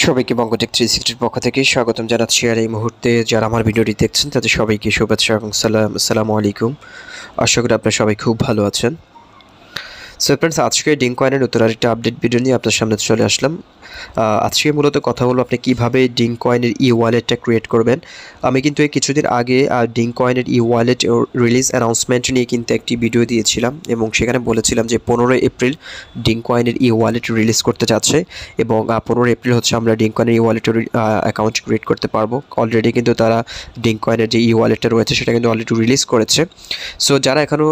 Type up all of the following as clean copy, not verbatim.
সবাইকে বঙ্গটেক 360 পক্ষ থেকে স্বাগতম জানাচ্ছি। আর এই মুহূর্তে যারা আমার ভিডিওটি দেখছেন তাদের সবাইকে শুভেচ্ছা এবং আসসালামু আলাইকুম। আশা করি আপনারা সবাই খুব ভালো আছেন। সো ফ্রেন্ডস, আজকে ডিংকয়েনের নতুন আরেকটা আপডেট ভিডিও নিয়ে আপনার সামনে চলে আসলাম। আজকে মূলত কথা বলবো আপনি কীভাবে ডিংকয়েনের ই ওয়ালেটটা ক্রিয়েট করবেন। আমি কিন্তু এই কিছুদিন আগে ডিংকয়েনের ই ওয়ালেট রিলিজ অ্যানাউন্সমেন্ট নিয়ে কিন্তু একটি ভিডিও দিয়েছিলাম এবং সেখানে বলেছিলাম যে 15 এপ্রিল ডিংকয়েনের ই ওয়ালেট রিলিজ করতে যাচ্ছে এবং 15 এপ্রিল হচ্ছে আমরা ডিংকয়েনের ই ওয়ালেটের অ্যাকাউন্ট ক্রিয়েট করতে পারবো। অলরেডি কিন্তু তারা ডিংকয়েনের যে ই ওয়ালেটটা রয়েছে সেটা কিন্তু অলরেডি রিলিজ করেছে। সো যারা এখনও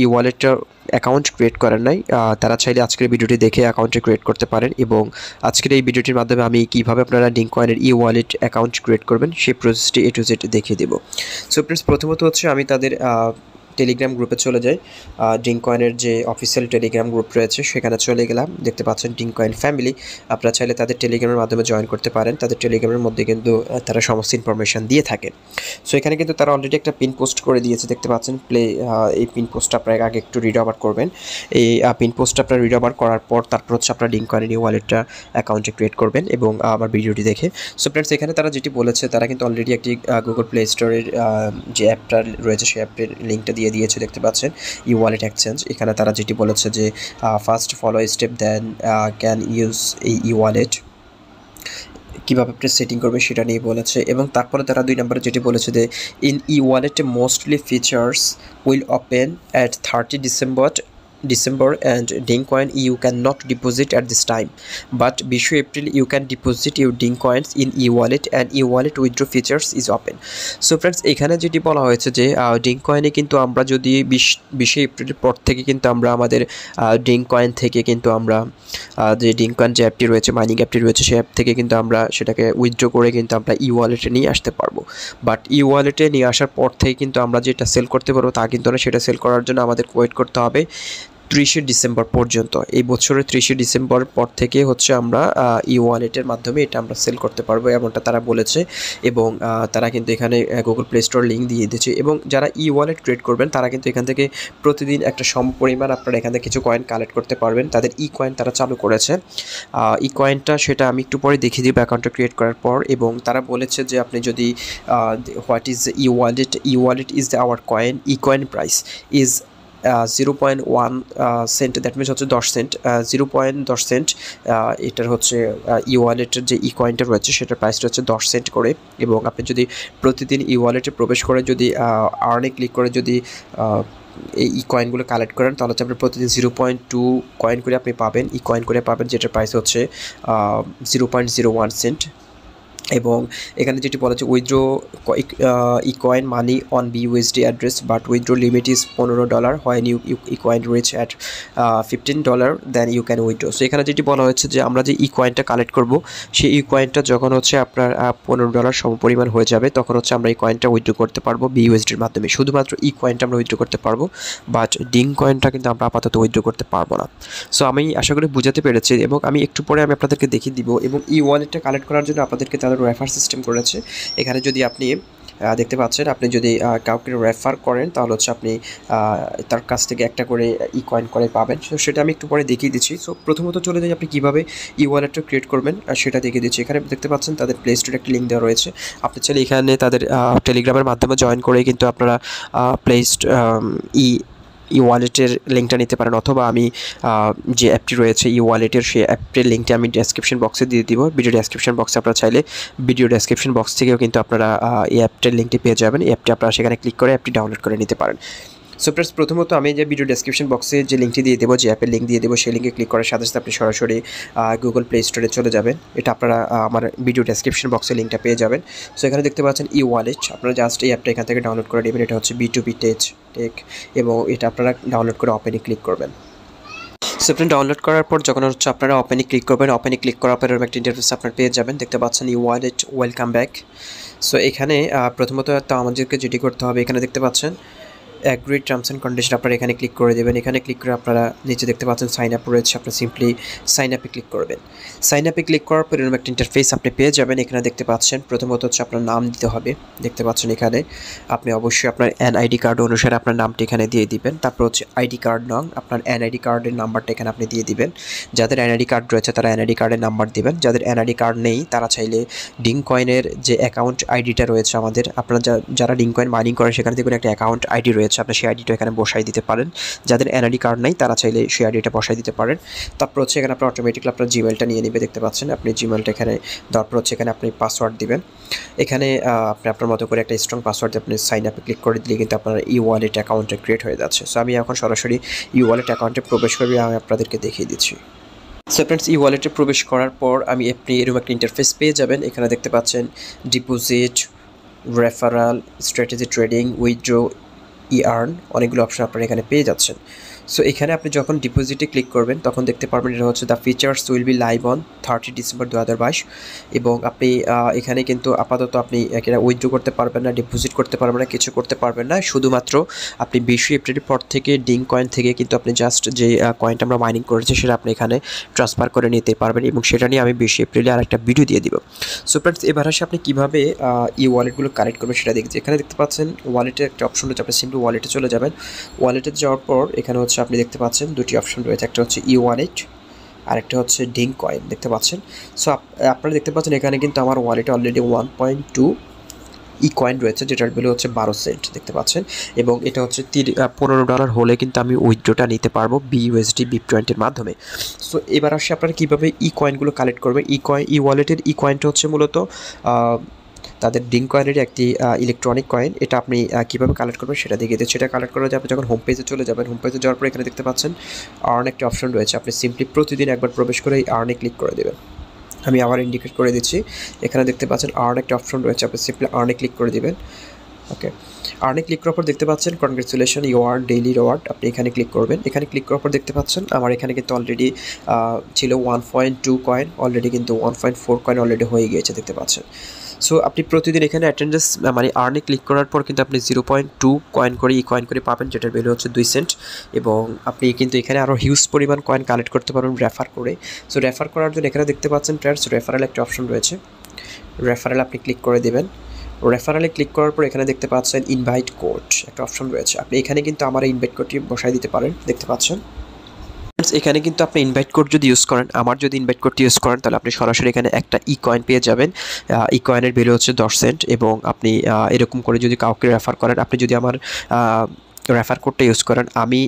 ই ওয়ালেটটা অ্যাকাউন্ট ক্রিয়েট করেন নাই তারা চাইলে আজকের ভিডিওটি দেখে অ্যাকাউন্টে ক্রিয়েট করতে পারেন এবং আজকের এই ভিডিওটির মাধ্যমে আমি কীভাবে আপনারা ডিংকয়েনের ই ওয়ালেট অ্যাকাউন্ট ক্রিয়েট করবেন সেই প্রসেসটি A to Z দেখিয়ে দেবো। সো প্লিজ প্রথমত হচ্ছে আমি তাদের টেলিগ্রাম গ্রুপে চলে যাই। ডিংকয়েনের যে অফিসিয়াল টেলিগ্রাম গ্রুপ রয়েছে সেখানে চলে গেলাম। দেখতে পাচ্ছেন ডিংকয়েন ফ্যামিলি। আপনারা চাইলে তাদের টেলিগ্রামের মাধ্যমে জয়েন করতে পারেন। তাদের টেলিগ্রামের মধ্যে কিন্তু তারা সমস্ত ইনফরমেশান দিয়ে থাকে। সো এখানে কিন্তু তারা অলরেডি একটা পিন পোস্ট করে দিয়েছে, দেখতে পাচ্ছেন এই পিন পোস্টটা আপনারা আগে একটু রিড ওভার করবেন। এই পিন পোস্টটা আপনারা রিড ওভার করার পর তারপর হচ্ছে আপনারা ডিংকয়েনের ই ওয়ালেটটা অ্যাকাউন্টে ক্রিয়েট করবেন এবং আমার ভিডিওটি দেখে। সো ফ্রেন্ডস, এখানে তারা যেটি বলেছে তারা কিন্তু অলরেডি একটি গুগল প্লে স্টোরের যে অ্যাপটা রয়েছে সেই অ্যাপের লিঙ্কটা দিয়ে দিয়েছে, দেখতে পাচ্ছেন ই ওয়ালেট এক্সচেঞ্জ। এখানে তারা যেটি বলেছে যে first follow step then can use এই ই ওয়ালেট, কীভাবে আপনি সেটিং করবে সেটা নিয়ে বলেছে। এবং তারপরে তারা 2 নম্বরে যেটি বলেছে যে in E wallet mostly features will open at 30 December and DingCoin you cannot deposit at this time, but বিশে April you can deposit your DingCoins in e-wallet and e-wallet withdraw features is open. So friends, এখানে যেটি বলা হয়েছে যে DingCoin-এ কিন্তু আমরা যদি 20 এপ্রিলের পর থেকে কিন্তু আমরা আমাদের DingCoin থেকে কিন্তু আমরা যে DingCoin যে অ্যাপটি রয়েছে, মাইনিং অ্যাপটি রয়েছে, সেই অ্যাপ থেকে কিন্তু আমরা সেটাকে উইথড্র করে কিন্তু আমরা ই-ওয়ালেটে নিয়ে আসতে পারবো। বাট ই-ওয়ালেটে নিয়ে আসার পর থেকে কিন্তু আমরা যেটা সেল করতে পারবো তা কিন্তু না। সেটা সেল করার জন্য আমাদের ওয়েট করতে হবে 30 ডিসেম্বর পর্যন্ত। এই বছরের 30 ডিসেম্বর পর থেকে হচ্ছে আমরা ই ওয়ালেটের মাধ্যমে এটা আমরা সেল করতে পারবো, এমনটা তারা বলেছে। এবং তারা কিন্তু এখানে গুগল প্লে স্টোর লিঙ্ক দিয়ে দিয়েছে এবং যারা ই ওয়ালেট ক্রিয়েট করবেন তারা কিন্তু এখান থেকে প্রতিদিন একটা সমপরিমাণ আপনারা এখান থেকে কিছু কয়েন কালেক্ট করতে পারবেন। তাদের ই কয়েন তারা চালু করেছে। ই কয়েনটা সেটা আমি একটু পরে দেখিয়ে দিব অ্যাকাউন্টটা ক্রিয়েট করার পর। এবং তারা বলেছে যে আপনি যদি what is e wallet is our coin, e coin price is 0.1 cent, that means হচ্ছে 10 সেন্ট, 0.10 সেন্ট। এটার হচ্ছে ই ওয়ালেটের যে ই কয়েনটা রয়েছে সেটার প্রাইসটা হচ্ছে 10 সেন্ট করে। এবং আপনি যদি প্রতিদিন ই ওয়ালেটে প্রবেশ করে যদি আর্নে ক্লিক করে যদি এই ই কয়েনগুলো কালেক্ট করেন তাহলে হচ্ছে আপনি প্রতিদিন 0.2 কয়েন করে আপনি পাবেন, ই কয়েন করে পাবেন, যেটার প্রাইস হচ্ছে 0.01 সেন্ট। এবং এখানে যেটি বলা হচ্ছে withdraw e coin money on BUSD address but withdraw limit is $15 when e coin reach at $15 then you can withdraw. So এখানে যেটি বলা হয়েছে যে আমরা যে ই কয়েনটা কালেক্ট করব সেই ই কয়েনটা যখন হচ্ছে আপনার $15 সমপরিমাণ হয়ে যাবে তখন হচ্ছে আমরা এই কয়েনটা উইথড্র করতে পারবো BUSDর মাধ্যমে। শুধুমাত্র ই কয়েনটা আমরা উইথড্র করতে পারবো, বাট ডিং কয়েনটা কিন্তু আমরা আপাতত উইথড্র করতে পারবো না। সো আমি আশা করি বুঝাতে পেরেছি এবং আমি একটু পরে আমি আপনাদেরকে দেখিয়ে দিব। এবং ই ওয়ালেটটা কালেক্ট করার জন্য আপনাদেরকে তাদের রেফার সিস্টেম করেছে। এখানে যদি আপনি দেখতে পাচ্ছেন আপনি যদি কাউকে রেফার করেন তাহলে হচ্ছে আপনি তার কাছ থেকে একটা করে ই কয়েন করে পাবেন। সো সেটা আমি একটু পরে দেখিয়ে দিচ্ছি। সো প্রথমত চলে যাই আপনি কীভাবে ই ওয়ালেটটা ক্রিয়েট করবেন সেটা দেখিয়ে দিচ্ছি। এখানে দেখতে পাচ্ছেন তাদের প্লে স্টোরে একটা লিঙ্ক দেওয়া রয়েছে। আপনি চাইলে এখানে তাদের টেলিগ্রামের মাধ্যমে জয়েন করে কিন্তু আপনারা ই ওয়ালেটের লিঙ্কটা নিতে পারেন, অথবা আমি যে অ্যাপটি রয়েছে ই ওয়ালেটের সেই অ্যাপটির লিঙ্কটি আমি ডেসক্রিপশন বক্সে দিয়ে দিব। ভিডিও ডেসক্রিপশন বক্সে আপনারা চাইলে ভিডিও ডেসক্রিপশন বক্স থেকেও কিন্তু আপনারা এই অ্যাপটির লিঙ্কটি পেয়ে যাবেন। এই অ্যাপটি আপনারা সেখানে ক্লিক করে অ্যাপটি ডাউনলোড করে নিতে পারেন। সো প্লাস প্রথমত আমি যে ভিডিও ডেসক্রিপশন বক্সে যে লিঙ্কটি দিয়ে দেবো, যে অ্যাপের লিঙ্ক দিয়ে দেবো, সেই লিঙ্কে ক্লিক করার সাথে সাথে আপনি সরাসরি গুগল প্লে স্টোরে চলে যাবেন। এটা আপনারা আমার ভিডিও ডেসক্রিপশন বক্সে লিঙ্কটা পেয়ে যাবেন। সো এখানে দেখতে পাচ্ছেন ই ওয়ালেট, আপনারা জাস্ট এই অ্যাপটা এখান থেকে ডাউনলোড করে নেবেন। এটা হচ্ছে B2B টেক এবং এটা আপনারা ডাউনলোড করে ওপেনে ক্লিক করবেন। সো আপনি ডাউনলোড করার পর যখন হচ্ছে আপনারা ওপেনে ক্লিক করবেন, ওপেনে ক্লিক করার পর একটা ইন্টারফেস আপনার পেয়ে যাবেন। দেখতে পাচ্ছেন ই ওয়ালেট ওয়েলকাম ব্যাক। সো এখানে প্রথমত তো আমাদেরকে যেটি করতে হবে, এখানে দেখতে পাচ্ছেন অ্যাগ্রি টার্মস অ্যান্ড কন্ডিশন আপনারা এখানে ক্লিক করে দেবেন। এখানে ক্লিক করে আপনারা নিচে দেখতে পাচ্ছেন সাইন আপ রয়েছে, আপনারা সিম্পলি সাইন আপে ক্লিক করবেন। সাইন আপে ক্লিক করার পর এরকম একটা ইন্টারফেস আপনি পেয়ে যাবেন। এখানে দেখতে পাচ্ছেন প্রথমত হচ্ছে আপনার নাম দিতে হবে, দেখতে পাচ্ছেন এখানে আপনি অবশ্যই আপনার এনআইডি কার্ড অনুসারে আপনার নামটি এখানে দিয়ে দিবেন। তারপর হচ্ছে আইডি কার্ড নং, আপনার এনআইডি কার্ডের নাম্বারটা এখানে আপনি দিয়ে দিবেন। যাদের এনআইডি কার্ড রয়েছে তারা এনআইডি কার্ডের নাম্বার দিবেন, যাদের এনআইডি কার্ড নেই তারা চাইলে ডিংকয়েনের যে অ্যাকাউন্ট আইডিটা রয়েছে আমাদের, আপনারা যারা ডিংকয়েন মাইনিং করেন সেখানে দেখুন একটা অ্যাকাউন্ট আইডি রয়েছে, আপনার সেই আইডিটা এখানে বসাই দিতে পারেন। যাদের এনআইডি কার্ড নেই তারা চাইলে সেই আইডিটা বসাই দিতে পারেন। তারপর হচ্ছে এখানে আপনার অটোমেটিকলি আপনার জিমেলটা নিয়ে নেবে, দেখতে পাচ্ছেন আপনি জিমেলটা এখানে দেওয়ার পর হচ্ছে এখানে আপনি পাসওয়ার্ড দিবেন। এখানে আপনি আপনার মতো করে একটা স্ট্রং পাসওয়ার্ড দিয়ে আপনি সাইন আপে ক্লিক করে দিলে কিন্তু আপনার ই ওয়ালেট অ্যাকাউন্টটা ক্রিয়েট হয়ে যাচ্ছে। সো আমি এখন সরাসরি ই ওয়ালেট অ্যাকাউন্টে প্রবেশ করবি, আমি আপনাদেরকে দেখিয়ে দিচ্ছি। সো ফ্রেন্ডস, ই ওয়ালেটে প্রবেশ করার পর আপনি এরকম একটা ইন্টারফেস পেয়ে যাবেন। এখানে দেখতে পাচ্ছেন deposit, referral, strategy trading, withdraw, earn, অনেকগুলো অপশন আপনারা এখানে পেয়ে যাচ্ছেন। সো এখানে আপনি যখন ডিপোজিটে ক্লিক করবেন তখন দেখতে পারবেন এটা হচ্ছে the features will be live on 30 December 2022, এবং আপনি এখানে কিন্তু আপাতত আপনি এটা উইথড্র করতে পারবেন না, ডিপোজিট করতে পারবেন না, কিছু করতে পারবেন না। শুধুমাত্র আপনি 20 এপ্রিলের পর থেকে ডিংকয়েন থেকে কিন্তু আপনি জাস্ট যে কয়েনটা আমরা মাইনিং করেছি সেটা আপনি এখানে ট্রান্সফার করে নিতে পারবেন, এবং সেটা নিয়ে আমি 20 এপ্রিলে আর একটা ভিডিও দিয়ে দিব। সো ফ্রেন্ডস, এবার আসে আপনি কীভাবে ই ওয়ালেটগুলো কালেক্ট করবেন সেটা দেখছি। এখানে দেখতে পাচ্ছেন ওয়ালেটের একটা অপশন রয়েছে, আপনি সিম্পলি ওয়ালেটে চলে যাবেন। ওয়ালেটে যাওয়ার পর এখানে হচ্ছে আপনি দেখতে পাচ্ছেন দুটি অপশন রয়েছে, একটা হচ্ছে ই ওয়ালেট আর একটা হচ্ছে ডিংকয়েন, দেখতে পাচ্ছেন। সো আপনারা দেখতে পাচ্ছেন এখানে কিন্তু আমার ওয়ালেটে অলরেডি 1.2 ই কয়েন রয়েছে, যেটার ভ্যালু হচ্ছে 12 সেন্ট, দেখতে পাচ্ছেন। এবং এটা হচ্ছে $15 হলে কিন্তু আমি উইথড্রটা নিতে পারবো BUSD BIP20 মাধ্যমে। সো এবার আসে আপনারা কীভাবে ই কয়েনগুলো কালেক্ট করবেন। ই ওয়ালেটের ই কয়েনটা হচ্ছে মূলত তাদের ডিংকয়েনের একটি ইলেকট্রনিক কয়েন। এটা আপনি কীভাবে কালেক্ট করবেন সেটা দেখিয়ে দিচ্ছি। সেটা কালেক্ট করা যাবে যখন হোম পেজে চলে যাবেন। হোম পেজে যাওয়ার পর এখানে দেখতে পাচ্ছেন আর্ন একটা অপশন রয়েছে, আপনি সিম্পলি প্রতিদিন একবার প্রবেশ করে এই আর্নে ক্লিক করে দেবেন। আমি আবার ইন্ডিকেট করে দিচ্ছি, এখানে দেখতে পাচ্ছেন আর্ন একটা অপশন রয়েছে, আপনি সিম্পলি আর্নে ক্লিক করে দিবেন। ওকে, আর্নে ক্লিক করার পর দেখতে পাচ্ছেন congratulation you earn daily reward, আপনি এখানে ক্লিক করবেন। এখানে ক্লিক করার পর দেখতে পাচ্ছেন আমার এখানে কিন্তু অলরেডি ছিল 1.2 কয়েন, অলরেডি কিন্তু 1.4 কয়েন অলরেডি হয়ে গিয়েছে, দেখতে পাচ্ছেন। সো আপনি প্রতিদিন এখানে অ্যাটেন্ডেন্স মানে আর্নে ক্লিক করার পর কিন্তু আপনি 0.2 কয়েন করে ই কয়েন করে পাবেন, যেটার ভ্যালু হচ্ছে 2 সেন্ট। এবং আপনি কিন্তু এখানে আরও হিউজ পরিমাণ কয়েন কালেক্ট করতে পারবেন রেফার করে। সো রেফার করার জন্য এখানে দেখতে পাচ্ছেন ফ্রেন্ডস রেফারেল একটা অপশন রয়েছে, রেফারেল আপনি ক্লিক করে দেবেন। রেফারেলে ক্লিক করার পর এখানে দেখতে পাচ্ছেন ইনভাইট কোড একটা অপশন রয়েছে, আপনি এখানে কিন্তু আমার ইনভাইট কোডটি বসাই দিতে পারেন, দেখতে পাচ্ছেন। এখানে কিন্তু আপনি ইনভাইট কোড যদি ইউজ করেন, আমার যদি ইনভাইট কোডটি ইউজ করেন তাহলে আপনি সরাসরি এখানে একটা ই কয়েন পেয়ে যাবেন। ই কয়েনের ভ্যালু হচ্ছে 10 সেন্ট, এবং আপনি এরকম করে যদি কাউকে রেফার করেন, আপনি যদি আমার রেফার কোডটা ইউজ করেন, আমি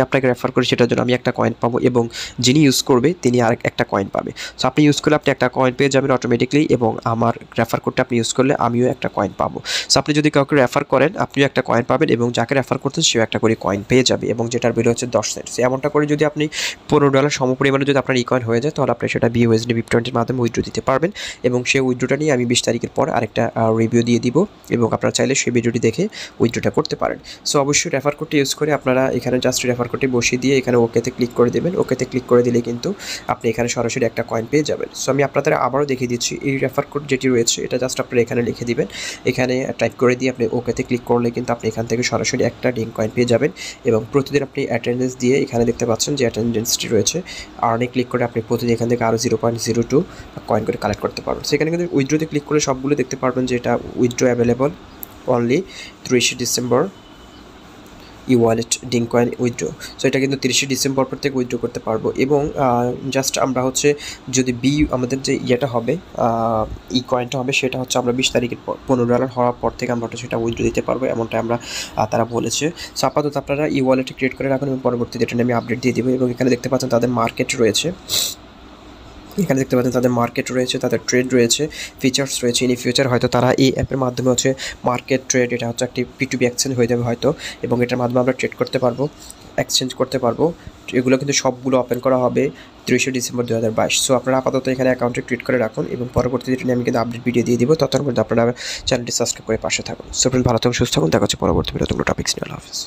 আপনাকে রেফার করি, সেটার জন্য আমি একটা কয়েন পাবো, এবং যিনি ইউজ করবে তিনি আর একটা কয়েন পাবে। সো আপনি ইউজ করলে আপনি একটা কয়েন পেয়ে যাবেন অটোমেটিকলি, এবং আমার রেফার কোডটা আপনি ইউজ করলে আমিও একটা কয়েন পাবো। সো আপনি যদি কাউকে রেফার করেন আপনিও একটা কয়েন পাবেন, এবং যাকে রেফার করতেন সেও একটা করে কয়েন পেয়ে যাবে, এবং যেটার ভ্যালু হচ্ছে 10 সেন্ট। এমনটা করে যদি আপনি $15 সমপরিমাণে যদি আপনার ই কয়েন হয়ে যায় তাহলে আপনি সেটা BUSD BIP20 মাধ্যমে উইথড্র দিতে পারবেন, এবং সেই উইথড্রটা নিয়ে আমি 20 তারিখের পর আরেকটা রিভিউ দিয়ে দিব, এবং আপনারা চাইলে সেই ভিডিওটি দেখে উইথড্রটা করতে পারেন। সো অবশ্যই রেফার কোডটি ইউজ করে আপনারা এখানে জাস্ট রেফার কোডটি বসিয়ে দিয়ে এখানে ওকেতে ক্লিক করে দেবেন। ওকেতে ক্লিক করে দিলে কিন্তু আপনি এখানে সরাসরি একটা কয়েন পেয়ে যাবেন। সো আমি আপনাদের আবারও দেখিয়ে দিচ্ছি, এই রেফার কোড যেটি রয়েছে এটা জাস্ট আপনারা এখানে লিখে দিবেন, এখানে টাইপ করে দিয়ে আপনি ওকেতে ক্লিক করলে কিন্তু আপনি এখান থেকে সরাসরি একটা ডিং কয়েন পেয়ে যাবেন। এবং প্রতিদিন আপনি অ্যাটেন্ডেন্স দিয়ে এখানে দেখতে পাচ্ছেন যে অ্যাটেন্ডেন্সটি রয়েছে, আর্নে ক্লিক করে আপনি প্রতিদিন এখান থেকে আরও 0.02 কয়েন করে কালেক্ট করতে পারবেন। সেখানে কিন্তু উইথড্রোতে ক্লিক করে সবগুলো দেখতে পারবেন যে এটা উইথড্রো অ্যাভেলেবল অনলি 30 ডিসেম্বর ই ওয়ালেট ডিংকয়েন উইথড্রো। সো এটা কিন্তু 30 ডিসেম্বর পর থেকে উইথড্রো করতে পারবো, এবং জাস্ট আমরা হচ্ছে যদি আমাদের যে ইয়েটা হবে ই কয়েনটা হবে সেটা হচ্ছে আমরা 20 তারিখের পর $15 হওয়ার পর থেকে আমরা সেটা উইথড্রো দিতে পারবো, এমনটা আমরা তারা বলেছে। সো আপাতত আপনারা ই ওয়ালেটে ক্রিয়েট করে রাখুন, এবং পরবর্তীতে এটা নিয়ে আমি আপডেট দিয়ে দেবো। এবং এখানে দেখতে পাচ্ছেন তাদের মার্কেট রয়েছে, এখানে দেখতে পাচ্ছেন তাদের মার্কেট রয়েছে, তাদের ট্রেড রয়েছে, ফিচার্স রয়েছে। ইন ফিউচার হয়তো তারা এই অ্যাপের মাধ্যমে হচ্ছে মার্কেট ট্রেড, এটা হচ্ছে একটি P2P এক্সচেঞ্জ হয়ে যাবে হয়তো, এবং এটার মাধ্যমে আমরা ট্রেড করতে পারবো, এক্সচেঞ্জ করতে পারবো। এগুলো কিন্তু সবগুলো ওপেন করা হবে 30 ডিসেম্বর 2022। সো আপনারা আপাতত এখানে অ্যাকাউন্টে ক্রিয়েট করে রাখুন, এবং পরবর্তীতে আমি কিন্তু আপডেট ভিডিও দিয়ে দিব। ততক্ষণ পর্যন্ত আপনারা চ্যানেলটি সাবস্ক্রাইব করে পাশে থাকুন। সো ফ্রেন্ড, ভালো থাকুন, সুস্থ থাকুন, দেখা হচ্ছে পরবর্তী ভিডিও, তোমরা টপিক্স নিয়ে। আল্লাহ হাফেজ।